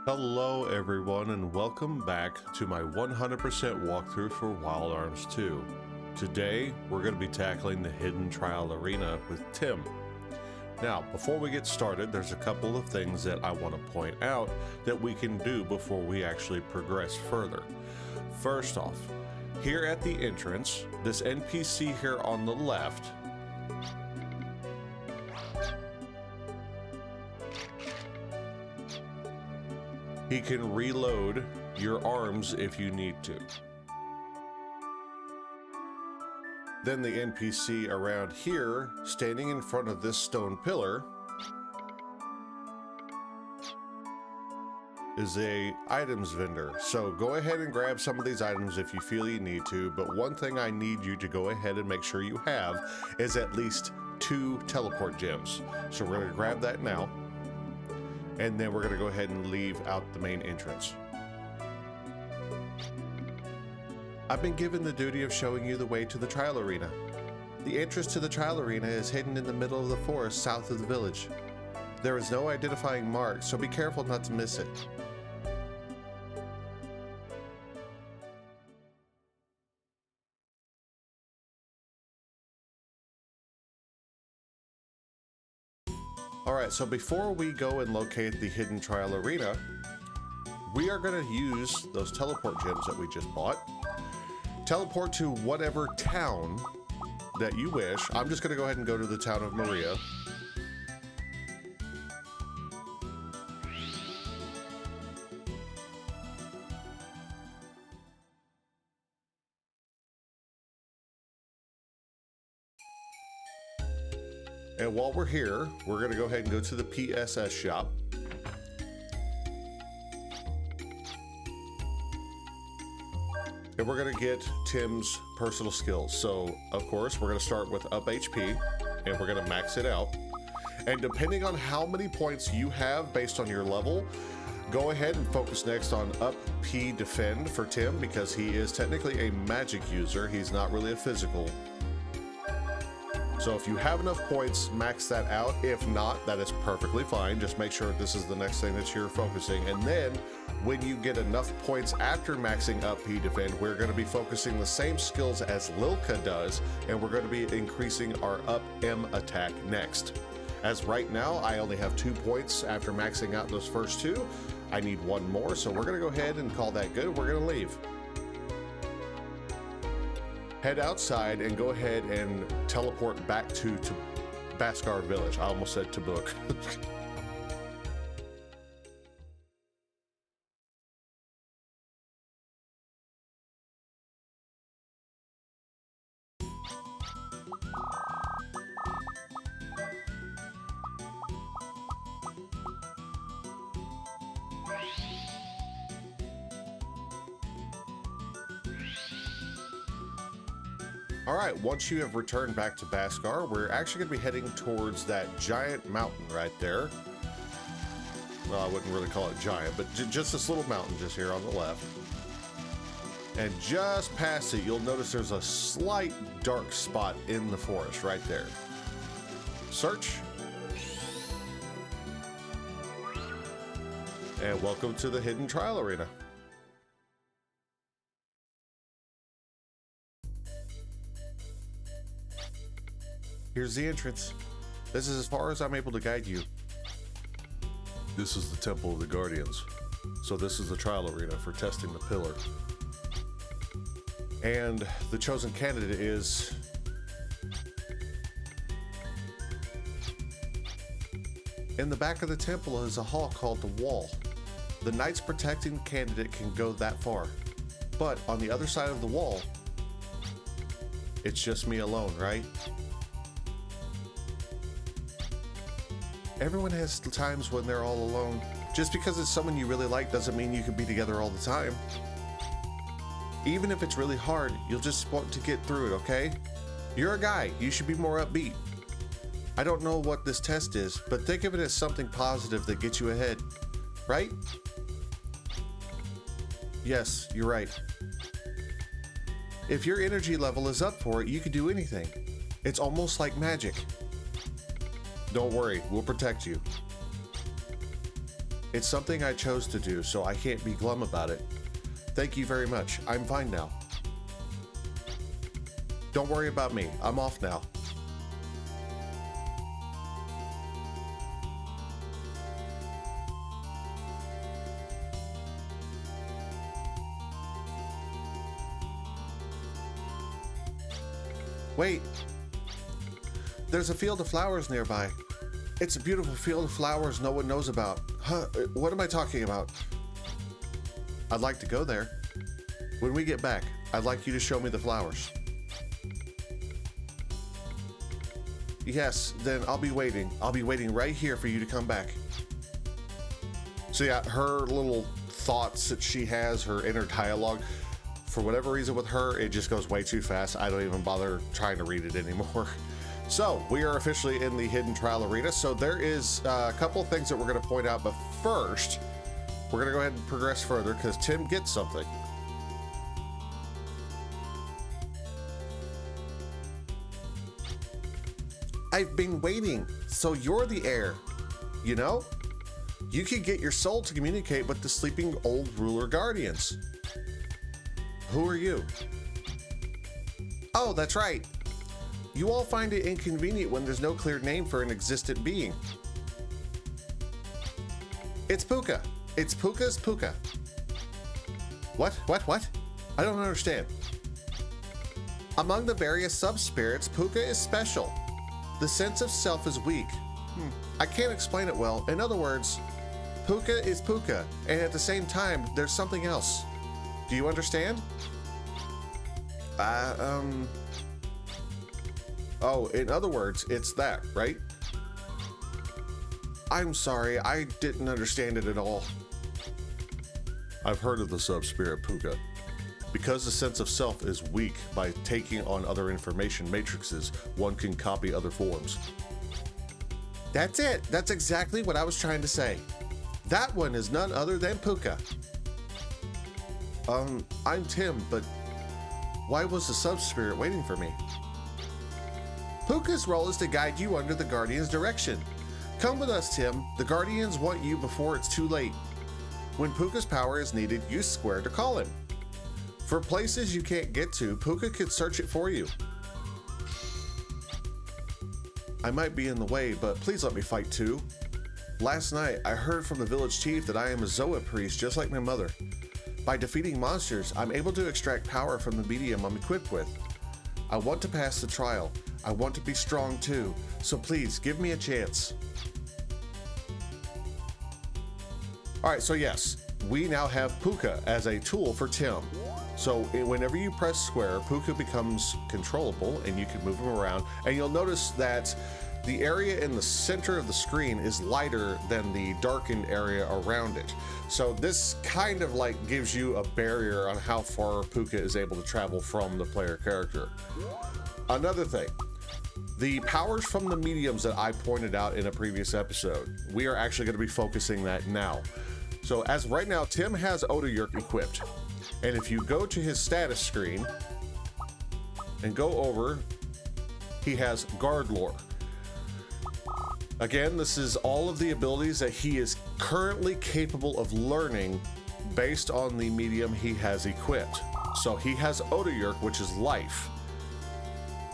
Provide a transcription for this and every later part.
Hello everyone and welcome back to my 100% walkthrough for Wild Arms 2. Today we're going to be tackling the hidden trial arena with Tim. Now before we get started, there's a couple of things that I want to point out that we can do before we actually progress further. First off, here at the entrance, this NPC here on the left he can reload your arms if you need to. Then the NPC around here, standing in front of this stone pillar, is a items vendor. So go ahead and grab some of these items if you feel you need to, but one thing I need you to go ahead and make sure you have is at least 2 teleport gems. So we're gonna grab that now. And then we're going to go ahead and leave out the main entrance. I've been given the duty of showing you the way to the trial arena. The entrance to the trial arena is hidden in the middle of the forest south of the village. There is no identifying mark, so be careful not to miss it. Alright, so before we go and locate the hidden trial arena, we are going to use those teleport gems that we just bought. Teleport to whatever town that you wish. I'm just going to go ahead and go to the town of Maria. And while we're here, we're going to go ahead and go to the PSS shop. And we're going to get Tim's personal skills. So, of course, we're going to start with up HP, and we're going to max it out. And depending on how many points you have based on your level, go ahead and focus next on up P defend for Tim, because he is technically a magic user. He's not really a physical. So if you have enough points, max that out. If not, that is perfectly fine. Just make sure this is the next thing that you're focusing. And then when you get enough points after maxing up P defend, we're going to be focusing the same skills as Lilka does, and we're going to be increasing our up M attack next. As right now, I only have 2 points after maxing out those first 2. I need 1 more, so we're going to go ahead and call that good. We're going to leave. Head outside and go ahead and teleport back to Baskar Village. I almost said Tabuk. All right, once you have returned back to Baskar, we're actually going to be heading towards that giant mountain right there. Well, I wouldn't really call it giant, but just this little mountain just here on the left. And just past it, you'll notice there's a slight dark spot in the forest right there. Search. And welcome to the hidden trial arena. Here's the entrance. This is as far as I'm able to guide you. This is the Temple of the Guardians. So this is the trial arena for testing the pillar. And the chosen candidate is... In the back of the temple is a hall called the Wall. The knights protecting the candidate can go that far. But on the other side of the wall, it's just me alone, right? Everyone has times when they're all alone. Just because it's someone you really like doesn't mean you can be together all the time. Even if it's really hard, you'll just want to get through it, okay? You're a guy, you should be more upbeat. I don't know what this test is, but think of it as something positive that gets you ahead, right? Yes, you're right. If your energy level is up for it, you can do anything. It's almost like magic. Don't worry, we'll protect you. It's something I chose to do, so I can't be glum about it. Thank you very much. I'm fine now. Don't worry about me. I'm off now. Wait. There's a field of flowers nearby. It's a beautiful field of flowers no one knows about. Huh? What am I talking about? I'd like to go there. When we get back, I'd like you to show me the flowers. Yes, then I'll be waiting. I'll be waiting right here for you to come back. So yeah, her little thoughts that she has, her inner dialogue, for whatever reason with her, it just goes way too fast. I don't even bother trying to read it anymore. So we are officially in the hidden trial arena. So there is a couple things that we're going to point out, but first we're going to go ahead and progress further because Tim gets something. I've been waiting, so you're the heir. You know, you can get your soul to communicate with the sleeping old ruler guardians. Who are you? Oh, that's right. You all find it inconvenient when there's no clear name for an existent being. It's Puka. It's Puka's Puka. What? I don't understand. Among the various sub-spirits, Puka is special. The sense of self is weak. I can't explain it well. In other words, Puka is Puka, and at the same time, there's something else. Do you understand? Oh, in other words, it's that, right? I'm sorry, I didn't understand it at all. I've heard of the sub-spirit Puka. Because the sense of self is weak, by taking on other information matrices, one can copy other forms. That's it. That's exactly what I was trying to say. That one is none other than Puka. I'm Tim, but why was the sub-spirit waiting for me? Puka's role is to guide you under the Guardian's direction. Come with us, Tim. The Guardians want you before it's too late. When Puka's power is needed, use Square to call him. For places you can't get to, Puka could search it for you. I might be in the way, but please let me fight too. Last night, I heard from the village chief that I am a Zoa priest just like my mother. By defeating monsters, I'm able to extract power from the medium I'm equipped with. I want to pass the trial. I want to be strong too, so please give me a chance. Alright, so yes, we now have Puka as a tool for Tim. So whenever you press square, Puka becomes controllable and you can move him around. And you'll notice that the area in the center of the screen is lighter than the darkened area around it. So this kind of like gives you a barrier on how far Puka is able to travel from the player character. Another thing, the powers from the mediums that I pointed out in a previous episode, we are actually going to be focusing that now. So as right now, Tim has Odessa equipped. And if you go to his status screen and go over, he has Guard Lore. Again, this is all of the abilities that he is currently capable of learning based on the medium he has equipped. So he has Odessa, which is life.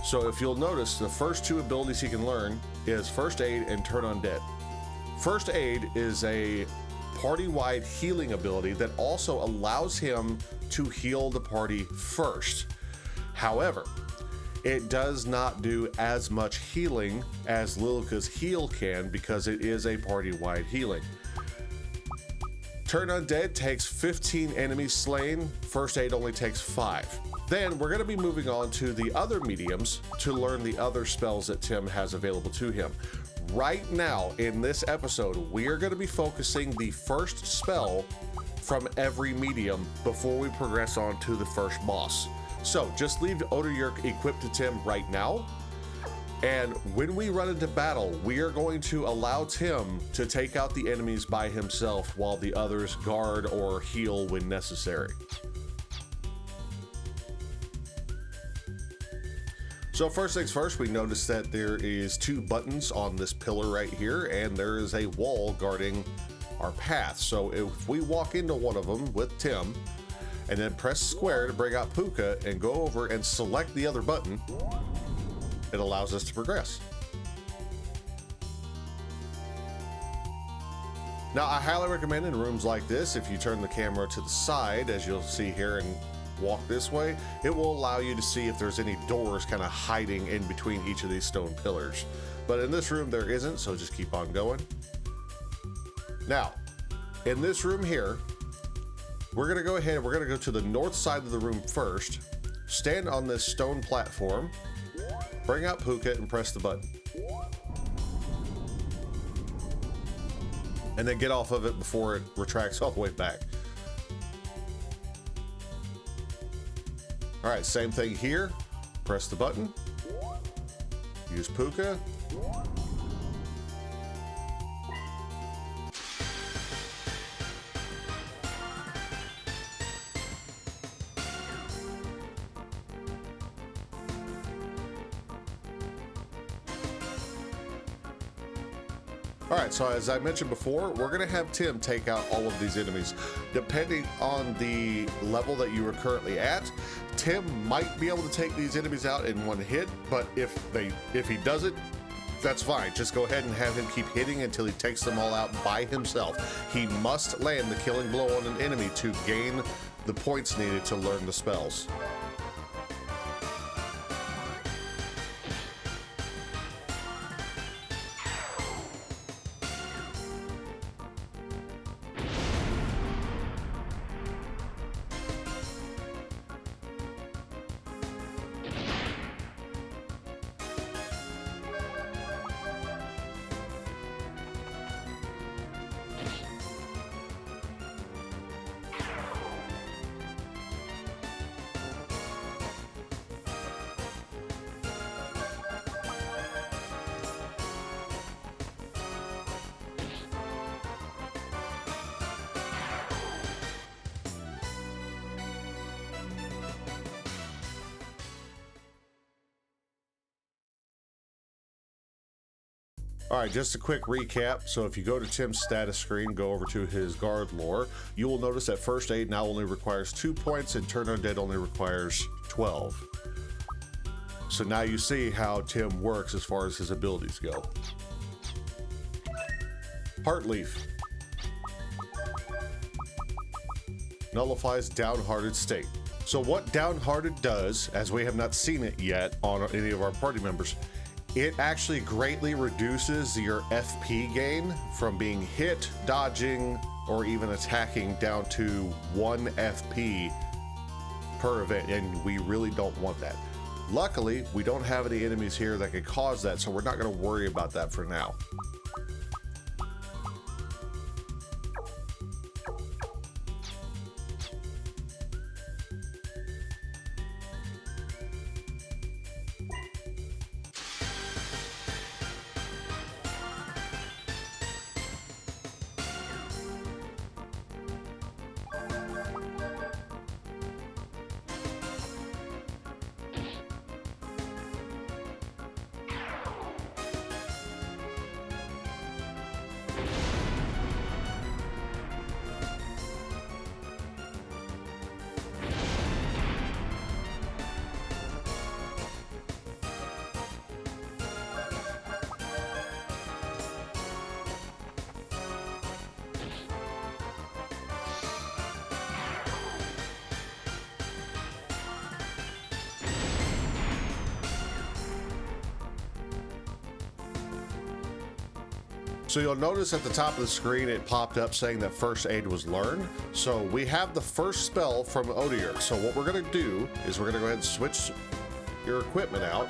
So if you'll notice, the first two abilities he can learn is First Aid and Turn Undead. First Aid is a party-wide healing ability that also allows him to heal the party first. However, it does not do as much healing as Lilka's heal can because it is a party-wide healing. Turn Undead takes 15 enemies slain. First Aid only takes 5. Then we're going to be moving on to the other mediums to learn the other spells that Tim has available to him. Right now in this episode, we are going to be focusing the first spell from every medium before we progress on to the first boss. So just leave Odessa equipped to Tim right now. And when we run into battle, we are going to allow Tim to take out the enemies by himself while the others guard or heal when necessary. So first things first, we notice that there is 2 buttons on this pillar right here, and there is a wall guarding our path. So if we walk into one of them with Tim and then press square to bring out Puka and go over and select the other button, it allows us to progress. Now, I highly recommend in rooms like this, if you turn the camera to the side, as you'll see here, and walk this way, it will allow you to see if there's any doors kind of hiding in between each of these stone pillars. But in this room, there isn't, so just keep on going. Now, in this room here, we're gonna go ahead, we're gonna go to the north side of the room first, stand on this stone platform, bring out Puka and press the button. And then get off of it before it retracts all the way back. All right, same thing here. Press the button, use Puka. All right, so as I mentioned before, we're gonna have Tim take out all of these enemies. Depending on the level that you are currently at, Tim might be able to take these enemies out in one hit, but if he does it, that's fine. Just go ahead and have him keep hitting until he takes them all out by himself. He must land the killing blow on an enemy to gain the points needed to learn the spells. All right, just a quick recap. So if you go to Tim's status screen, go over to his guard lore, you will notice that first aid now only requires 2 points and turn undead only requires 12. So now you see how Tim works as far as his abilities go. Heartleaf nullifies downhearted state. So what downhearted does, as we have not seen it yet on any of our party members, it actually greatly reduces your FP gain from being hit, dodging, or even attacking down to 1 FP per event, and we really don't want that. Luckily, we don't have any enemies here that could cause that, so we're not going to worry about that for now. So you'll notice at the top of the screen it popped up saying that first aid was learned. So we have the first spell from Odessa. So what we're going to do is we're going to go ahead and switch your equipment out,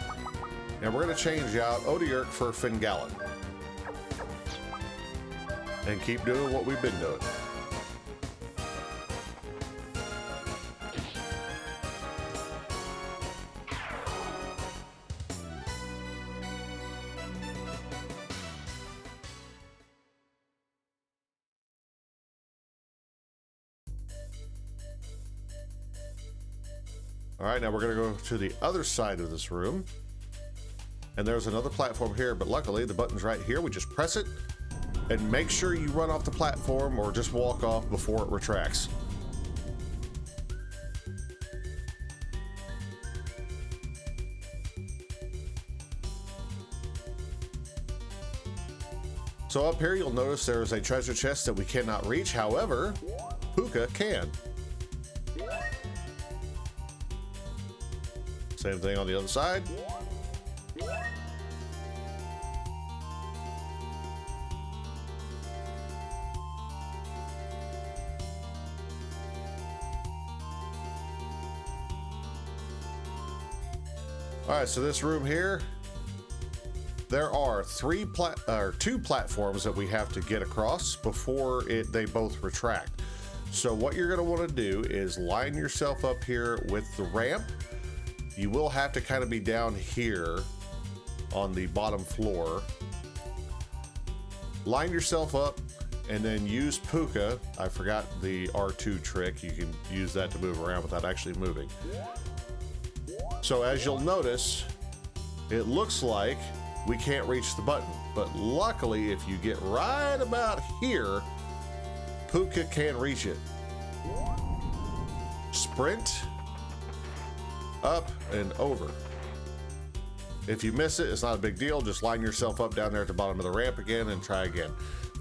and we're going to change out Odessa for Fingallen. And keep doing what we've been doing. All right, now we're going to go to the other side of this room. And there's another platform here, but luckily the button's right here. We just press it, And make sure you run off the platform or just walk off before it retracts. So up here, you'll notice there is a treasure chest that we cannot reach. However, Puka can. Same thing on the other side. All right, so this room here, there are two platforms that we have to get across before they both retract. So what you're going to want to do is line yourself up here with the ramp. You will have to kind of be down here on the bottom floor. Line yourself up and then use Puka. I forgot the R2 trick. You can use that to move around without actually moving. So as you'll notice, it looks like we can't reach the button, but luckily if you get right about here, Puka can reach it. Sprint, up and over. If you miss it, it's not a big deal. Just line yourself up down there at the bottom of the ramp again and try again.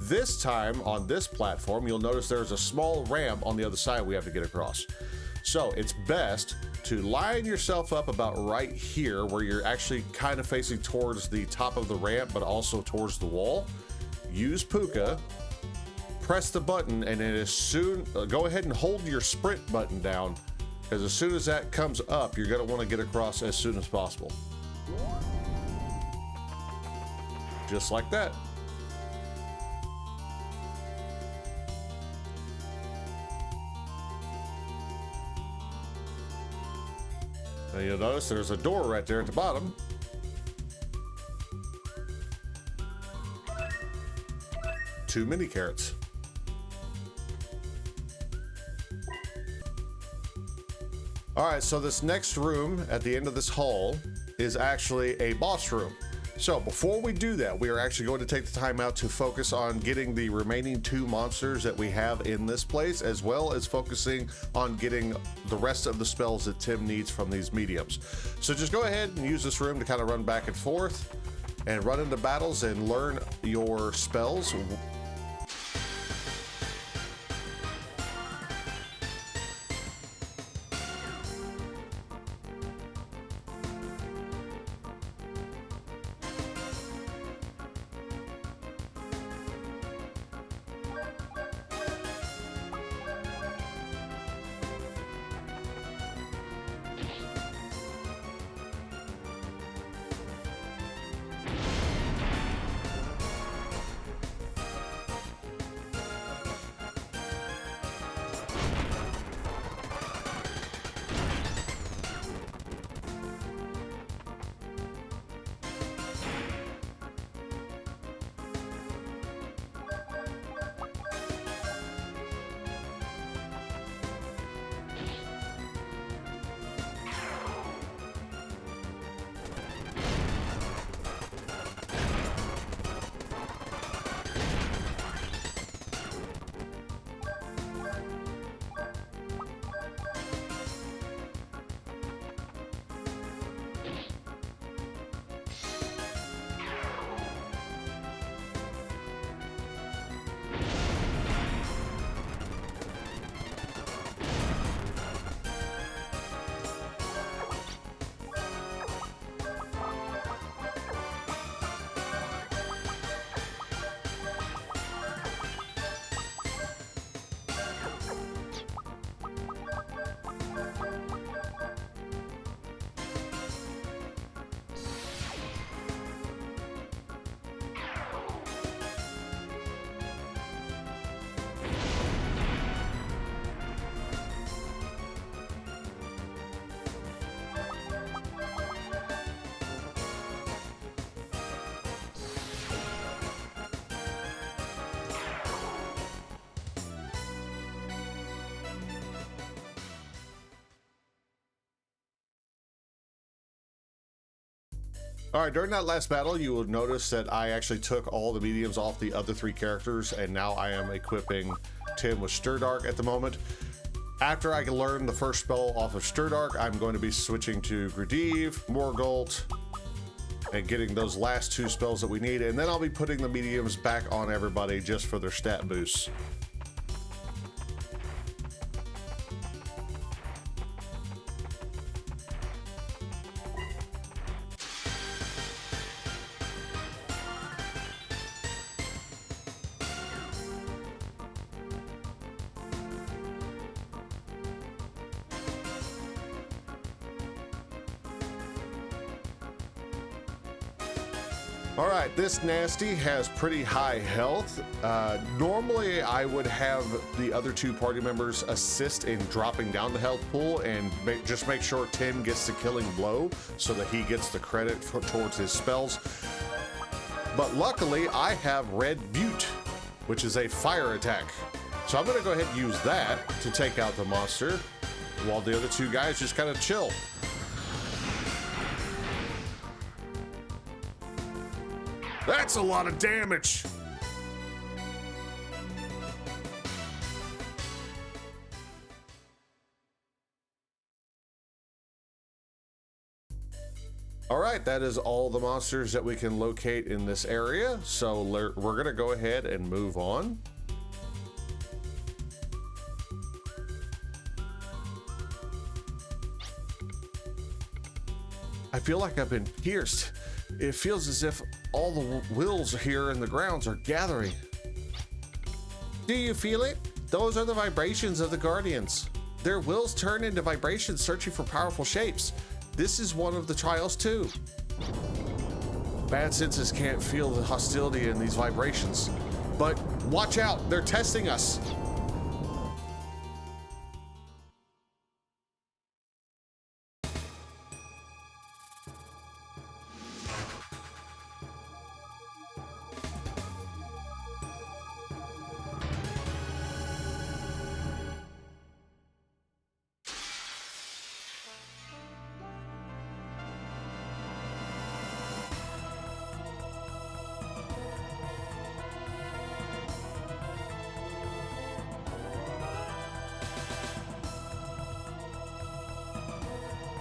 This time on this platform, you'll notice there's a small ramp on the other side we have to get across. So it's best to line yourself up about right here where you're actually kind of facing towards the top of the ramp, but also towards the wall. Use Puka, press the button, and then go ahead and hold your sprint button down, because as soon as that comes up, you're going to want to get across as soon as possible. Just like that. Now you'll notice there's a door right there at the bottom. Two mini carrots. All right, so this next room at the end of this hall is actually a boss room. So before we do that, we are actually going to take the time out to focus on getting the remaining two monsters that we have in this place, as well as focusing on getting the rest of the spells that Tim needs from these mediums. So just go ahead and use this room to kind of run back and forth and run into battles and learn your spells. All right, during that last battle, you will notice that I actually took all the mediums off the other 3 characters, and now I am equipping Tim with Stir Dark at the moment. After I can learn the first spell off of Stir Dark, I'm going to be switching to Gradiv, Morgult, and getting those last 2 spells that we need, and then I'll be putting the mediums back on everybody just for their stat boosts. All right, this nasty has pretty high health. Normally, I would have the other 2 party members assist in dropping down the health pool and just make sure Tim gets the killing blow so that he gets the credit towards his spells. But luckily, I have Red Butte, which is a fire attack. So I'm gonna go ahead and use that to take out the monster while the other 2 guys just kind of chill. That's a lot of damage. All right, that is all the monsters that we can locate in this area. So we're gonna go ahead and move on. I feel like I've been pierced. It feels as if all the wills here in the grounds are gathering. Do you feel it? Those are the vibrations of the Guardians. Their wills turn into vibrations searching for powerful shapes. This is one of the trials too. Bad senses can't feel the hostility in these vibrations. But watch out, they're testing us.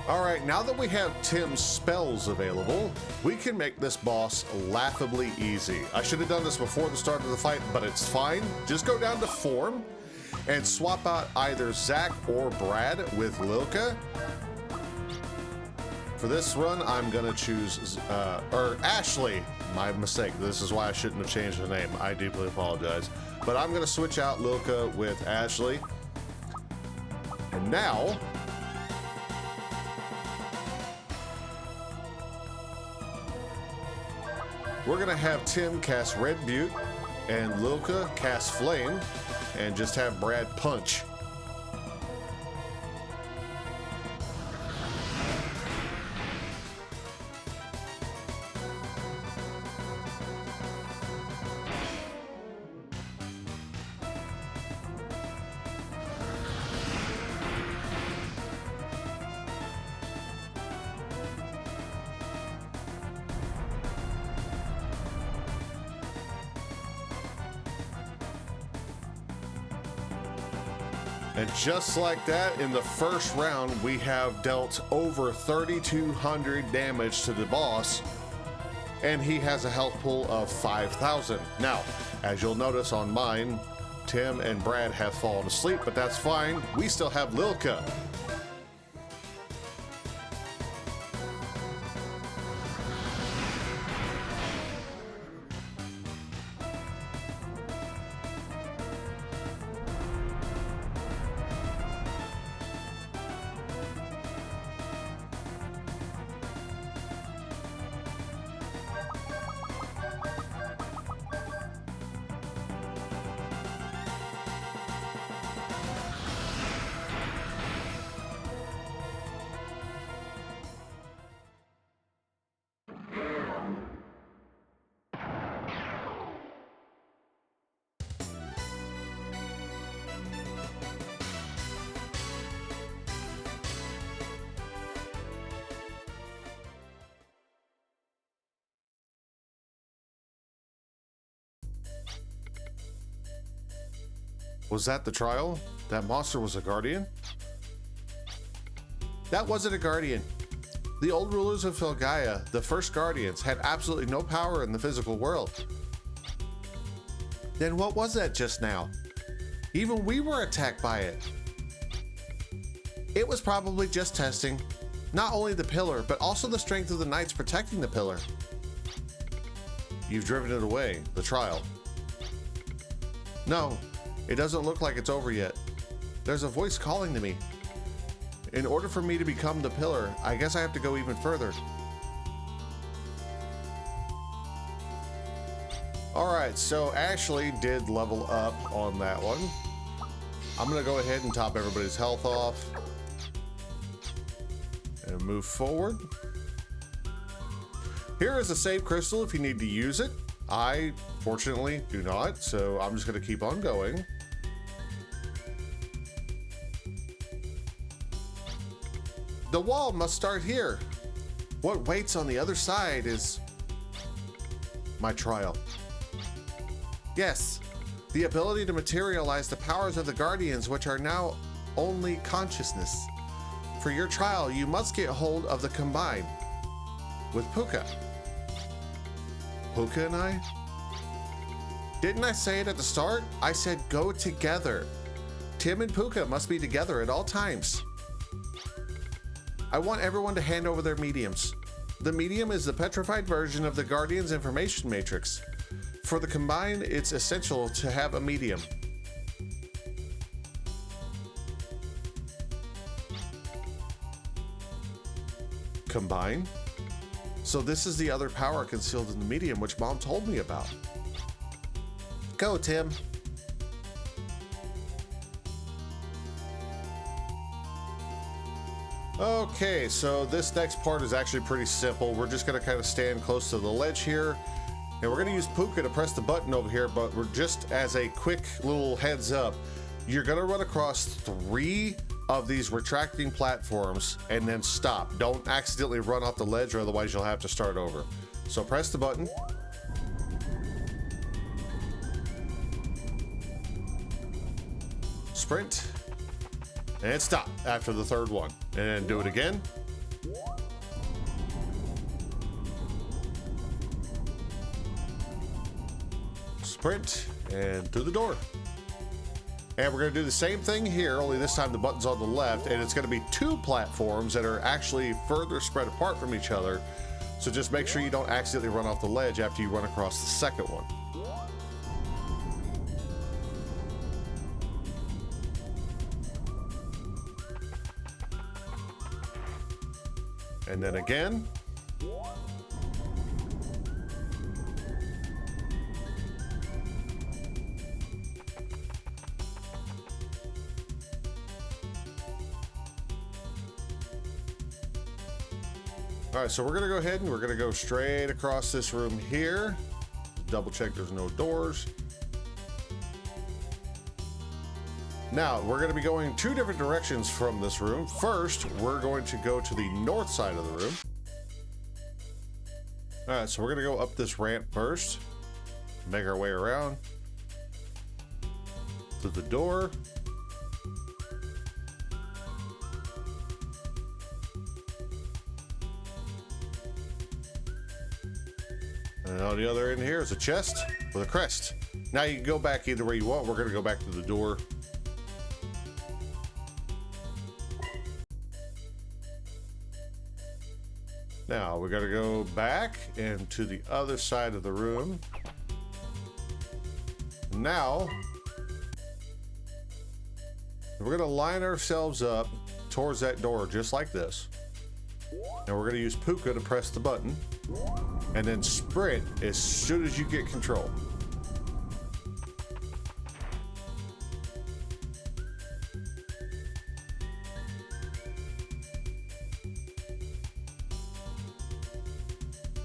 All right, now that we have Tim's spells available, we can make this boss laughably easy. I should have done this before the start of the fight, but it's fine. Just go down to form and swap out either Zach or Brad with Lilka. For this run, I'm gonna choose, or Ashley. My mistake. This is why I shouldn't have changed the name. I deeply apologize. But I'm gonna switch out Lilka with Ashley. And now, we're gonna have Tim cast Red Butte and Lilka cast Flame and just have Brad punch. And just like that, in the first round, we have dealt over 3,200 damage to the boss, and he has a health pool of 5,000. Now, as you'll notice on mine, Tim and Brad have fallen asleep, but that's fine. We still have Lilka. Was that the trial? That monster was a guardian? That wasn't a guardian. The old rulers of Filgaia, the first guardians, had absolutely no power in the physical world. Then what was that just now? Even we were attacked by it. It was probably just testing not only the pillar, but also the strength of the knights protecting the pillar. You've driven it away, the trial. No, it doesn't look like it's over yet. There's a voice calling to me. In order for me to become the pillar, I guess I have to go even further. Alright, so Ashley did level up on that one. I'm gonna go ahead and top everybody's health off and move forward. Here is a save crystal if you need to use it. I, fortunately, do not, so I'm just gonna keep on going. The wall must start here. What waits on the other side is my trial. Yes, the ability to materialize the powers of the guardians, which are now only consciousness. For your trial, you must get hold of the combine with Puka. Puka and I? Didn't I say it at the start? I said go together. Tim and Puka must be together at all times. I want everyone to hand over their mediums. The medium is the petrified version of the Guardian's information matrix. For the combine, it's essential to have a medium. Combine? So this is the other power concealed in the medium, which Mom told me about. Go, Tim. Okay, so this next part is actually pretty simple. We're just gonna kind of stand close to the ledge here, and we're gonna use Puka to press the button over here, but we're just as a quick little heads up, you're gonna run across 3 of these retracting platforms and then stop. Don't accidentally run off the ledge, or otherwise you'll have to start over. So press the button. Sprint. And stop after the 3rd one. And do it again. Sprint and through the door. And we're going to do the same thing here, only this time the button's on the left, and it's going to be 2 platforms that are actually further spread apart from each other. So just make sure you don't accidentally run off the ledge after you run across the 2nd one. And then again. All right, so we're gonna go ahead and we're gonna go straight across this room here. Double check there's no doors. Now, we're going to be going 2 different directions from this room. First, we're going to go to the north side of the room. All right, so we're going to go up this ramp first, make our way around to the door. And on the other end here is a chest with a crest. Now you can go back either way you want. We're going to go back to the door. Now we got to go back and to the other side of the room. Now we're going to line ourselves up towards that door just like this. And we're going to use Puka to press the button and then sprint as soon as you get control.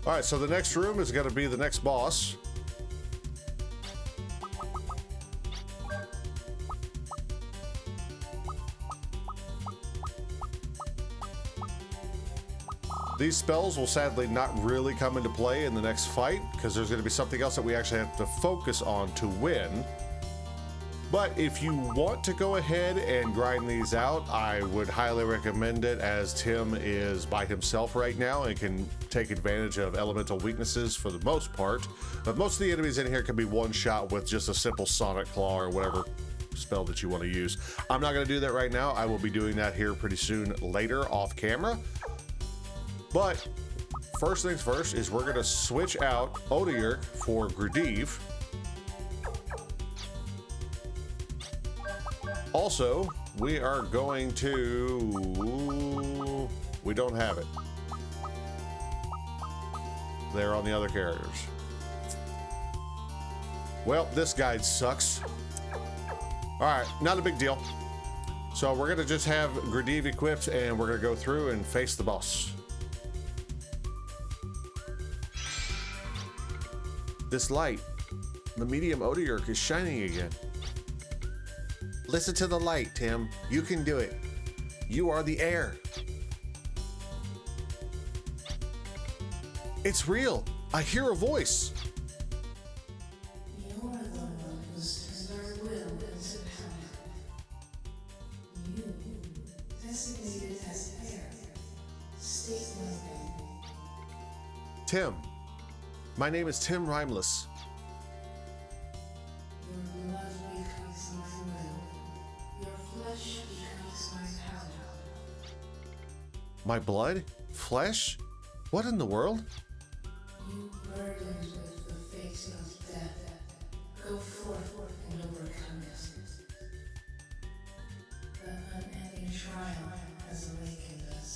All right, so the next room is going to be the next boss. These spells will sadly not really come into play in the next fight because there's going to be something else that we actually have to focus on to win. But if you want to go ahead and grind these out, I would highly recommend it, as Tim is by himself right now and can take advantage of elemental weaknesses for the most part. But most of the enemies in here can be one shot with just a simple Sonic Claw or whatever spell that you want to use. I'm not going to do that right now. I will be doing that here pretty soon later off camera. But first things first is we're going to switch out Odessa for Gradiv. Also, we are going to... we don't have it. They're on the other characters. Well, this guide sucks. All right, not a big deal. So we're gonna just have Gradiv equipped and we're gonna go through and face the boss. This light, the medium Odessa is shining again. Listen to the light, Tim. You can do it. You are the heir. It's real. I hear a voice. You're the one who says our will into power. You, designated as heir, state my name. Tim. My name is Tim Rhymeless. Your blood becomes my will. Your flesh becomes my power. My blood? Flesh? What in the world? You burdened with the fate of death, go forth and overcome it. The unending trial has awakened us.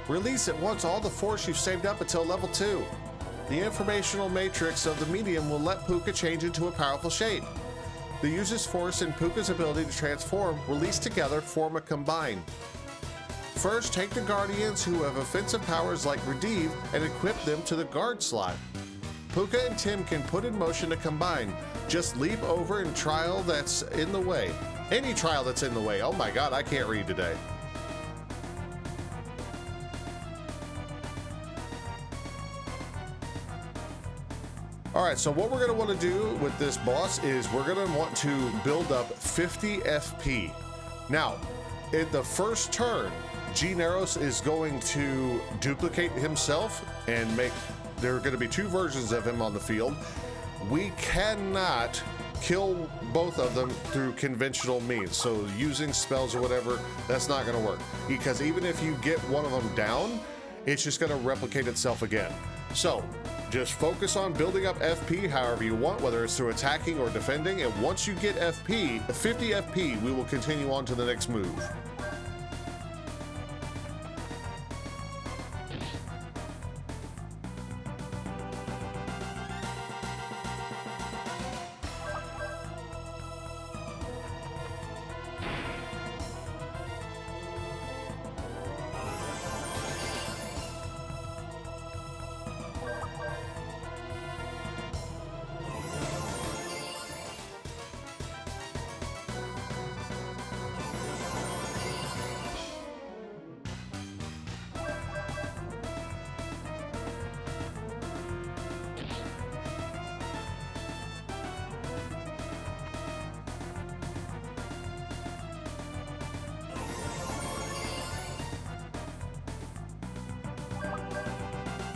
Release at once all the force you've saved up until level 2. The informational matrix of the medium will let Puka change into a powerful shape. The user's force and Puka's ability to transform, released together, form a combine. First, take the Guardians who have offensive powers like Gradiv and equip them to the guard slot. Puka and Tim can put in motion a combine. Just leap over any trial that's in the way. Any trial that's in the way. Oh my god, I can't read today. Alright, so what we're going to want to do with this boss is we're going to want to build up 50 FP. Now, in the first turn, Generos is going to duplicate himself and there are going to be 2 versions of him on the field. We cannot kill both of them through conventional means. So using spells or whatever, that's not going to work. Because even if you get one of them down, it's just going to replicate itself again. So just focus on building up FP however you want, whether it's through attacking or defending, and once you get FP, 50 FP, we will continue on to the next move.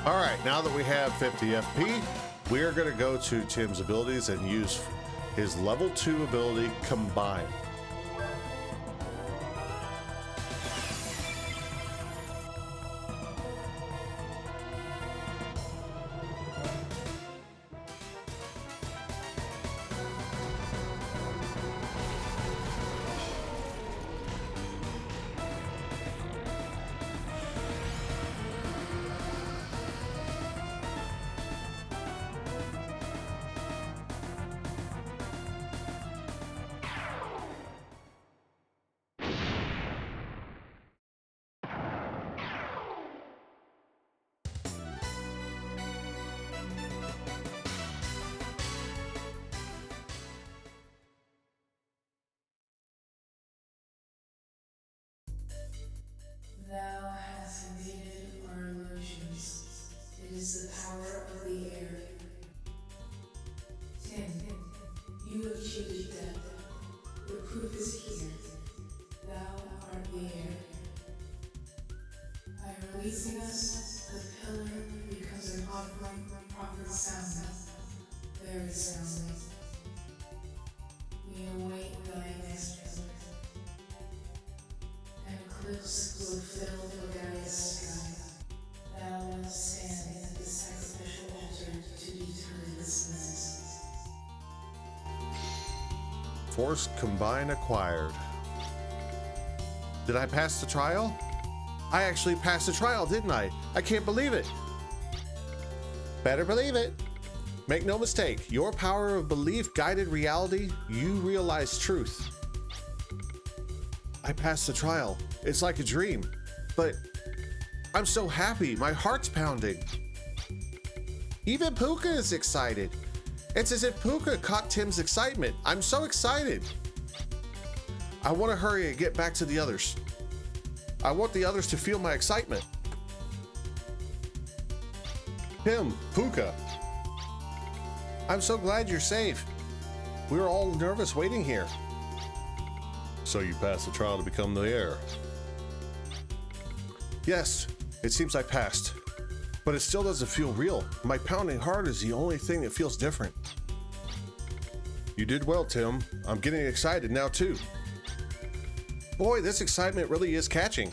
All right, now that we have 50 FP, we are going to go to Tim's abilities and use his level 2 ability, Combine. the air. Tim, you have cheated death. The proof is here. Thou art the air. By releasing us, the pillar becomes an offering proffered soundly, very soundly. We await thy next pillar. An eclipse will fill the Gaia's sky. Thou wilt stand at the sacrificial altar to deter this menace. Force combine acquired. Did I pass the trial? I actually passed the trial, didn't I? I can't believe it. Better believe it. Make no mistake, your power of belief guided reality, you realize truth. I passed the trial. It's like a dream, but I'm so happy. My heart's pounding. Even Puka is excited. It's as if Puka caught Tim's excitement. I'm so excited. I want to hurry and get back to the others. I want the others to feel my excitement. Tim, Puka, I'm so glad you're safe. We were all nervous waiting here. So you passed the trial to become the heir? Yes, it seems I passed, but it still doesn't feel real. My pounding heart is the only thing that feels different. You did well, Tim. I'm getting excited now too. Boy, this excitement really is catching.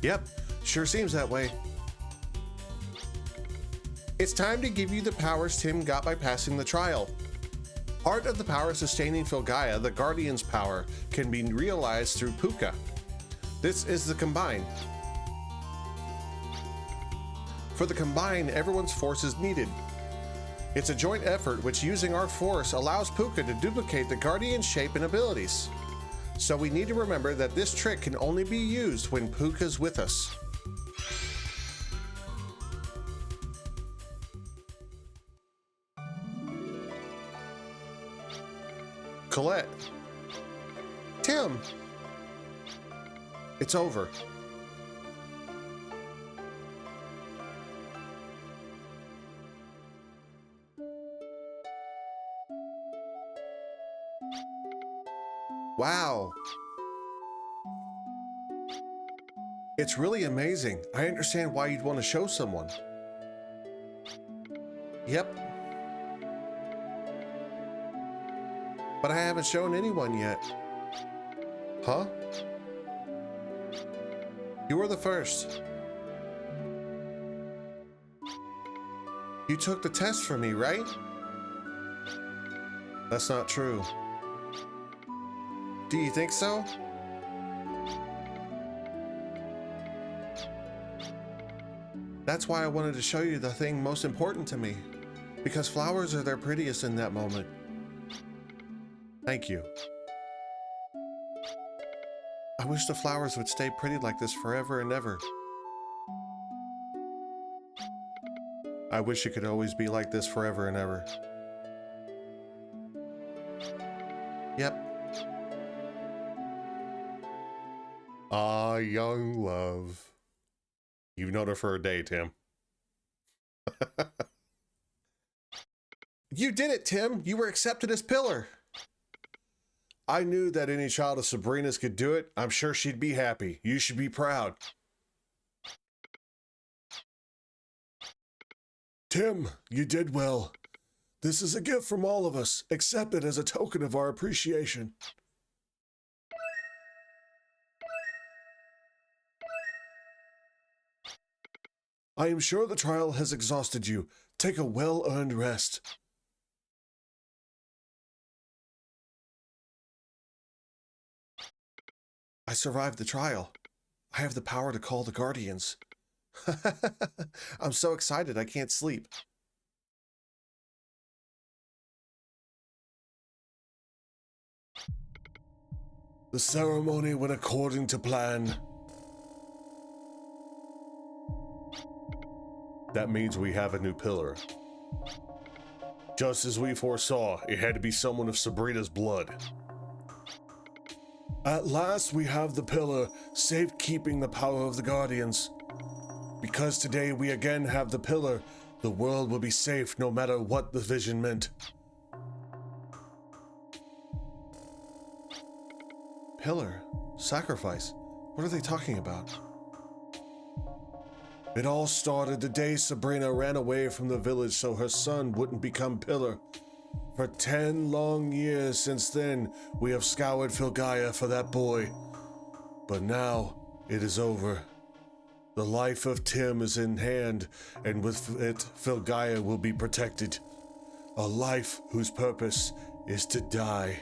Yep, sure seems that way. It's time to give you the powers Tim got by passing the trial. Part of the power sustaining Filgaia, the Guardian's power, can be realized through Puka. This is the Combine. For the Combine, everyone's force is needed. It's a joint effort which, using our force, allows Puka to duplicate the Guardian's shape and abilities. So we need to remember that this trick can only be used when Puka's with us. Colette. Tim. It's over. Wow. It's really amazing. I understand why you'd want to show someone. Yep. But I haven't shown anyone yet. Huh? You were the first. You took the test for me, right? That's not true. Do you think so? That's why I wanted to show you the thing most important to me, because flowers are their prettiest in that moment. Thank you. I wish the flowers would stay pretty like this forever and ever. I wish it could always be like this forever and ever. Yep. Ah, young love. You've known her for a day, Tim. You did it, Tim. You were accepted as pillar. I knew that any child of Sabrina's could do it. I'm sure she'd be happy. You should be proud. Tim, you did well. This is a gift from all of us. Accept it as a token of our appreciation. I am sure the trial has exhausted you. Take a well-earned rest. I survived the trial. I have the power to call the Guardians. I'm so excited I can't sleep. The ceremony went according to plan. That means we have a new pillar. Just as we foresaw, it had to be someone of Sabrina's blood. At last we have the pillar, safekeeping the power of the Guardians. Because today we again have the pillar, The world will be safe no matter what the vision meant. Pillar? Sacrifice? What are they talking about? It all started the day Sabrina ran away from the village so her son wouldn't become Pillar. For 10 long years since then, we have scoured Filgaia for that boy. But now, it is over. The life of Tim is in hand, and with it, Filgaia will be protected. A life whose purpose is to die.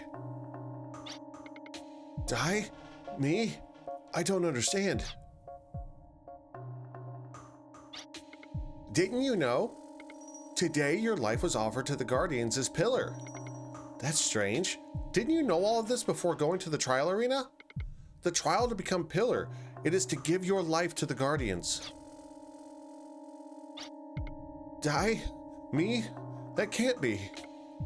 Die? Me? I don't understand. Didn't you know? Today your life was offered to the Guardians as Pillar. That's strange. Didn't you know all of this before going to the trial arena? The trial to become Pillar, it is to give your life to the Guardians. Die? Me? That can't be.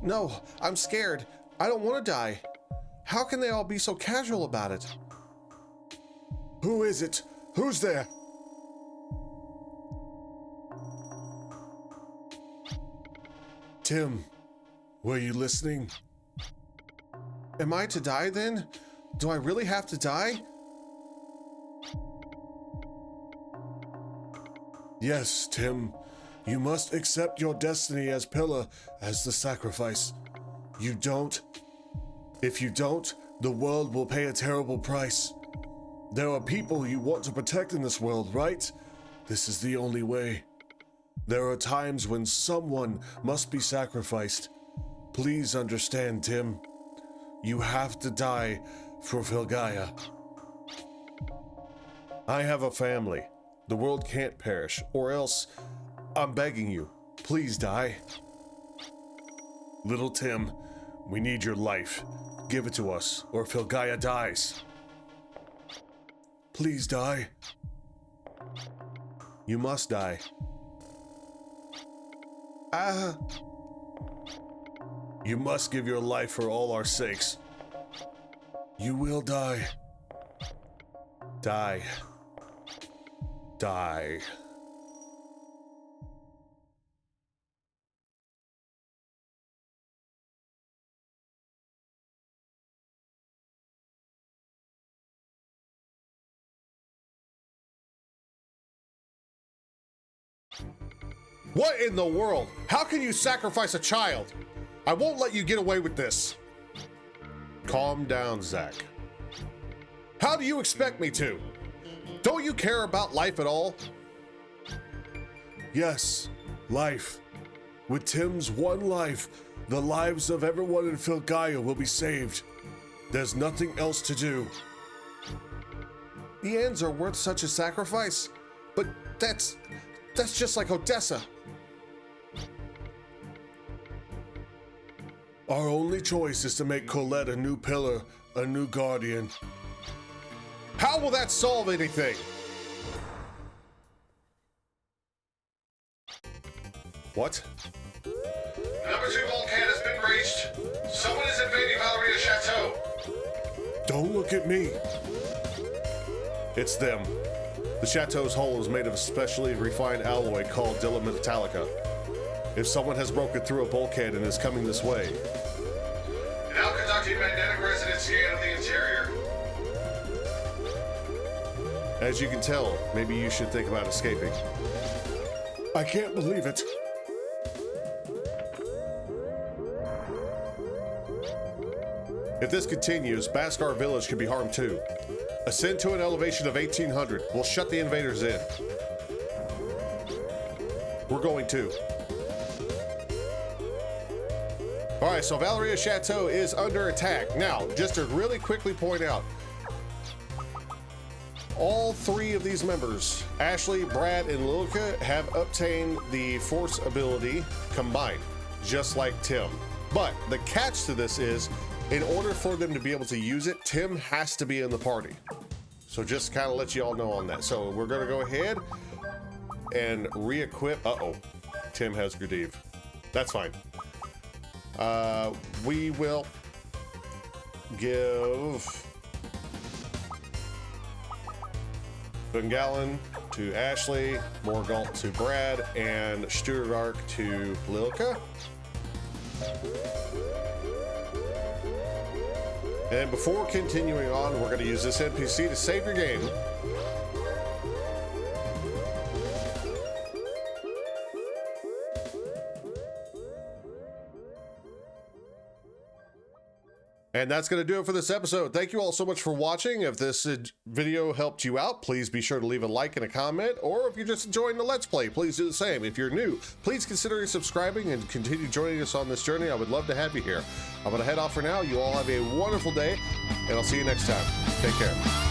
No, I'm scared. I don't want to die. How can they all be so casual about it? Who is it? Who's there? Tim, were you listening? Am I to die then? Do I really have to die? Yes, Tim. You must accept your destiny as Pillar, as the sacrifice. You don't. If you don't, the world will pay a terrible price. There are people you want to protect in this world, right? This is the only way. There are times when someone must be sacrificed. Please understand, Tim. You have to die for Filgaia. I have a family. The world can't perish, or else, I'm begging you, please die. Little Tim, we need your life. Give it to us, or Filgaia dies. Please die. You must die. You must give your life for all our sakes. You will die. Die. Die. What in the world? How can you sacrifice a child? I won't let you get away with this. Calm down, Zach. How do you expect me to? Don't you care about life at all? Yes, life. With Tim's one life, the lives of everyone in Filgaia will be saved. There's nothing else to do. The ends are worth such a sacrifice, but that's just like Odessa. Our only choice is to make Colette a new Pillar, a new Guardian. How will that solve anything? What? Number 2 volcano has been breached. Someone is invading Valeria's chateau. Don't look at me. It's them. The chateau's hull is made of a specially refined alloy called Metallica. If someone has broken through a bulkhead and is coming this way. Now conducting magnetic resonance scan of the interior. As you can tell, maybe you should think about escaping. I can't believe it. If this continues, Baskar Village could be harmed too. Ascend to an elevation of 1800. We'll shut the invaders in. We're going to. All right, so Valeria Chateau is under attack. Now, just to really quickly point out, all 3 of these members, Ashley, Brad, and Lilka, have obtained the Force ability combined, just like Tim. But the catch to this is, in order for them to be able to use it, Tim has to be in the party. So just kind of let you all know on that. So we're going to go ahead and re-equip. Uh-oh, Tim has Gradiv. That's fine. We will give Bengalin to Ashley, Morgalt to Brad, and Stuardark to Lilka. And before continuing on, we're going to use this NPC to save your game. And that's going to do it for this episode. Thank you all so much for watching. If this video helped you out, please be sure to leave a like and a comment. Or if you're just enjoying the Let's Play, please do the same. If you're new, please consider subscribing and continue joining us on this journey. I would love to have you here. I'm going to head off for now. You all have a wonderful day, and I'll see you next time. Take care.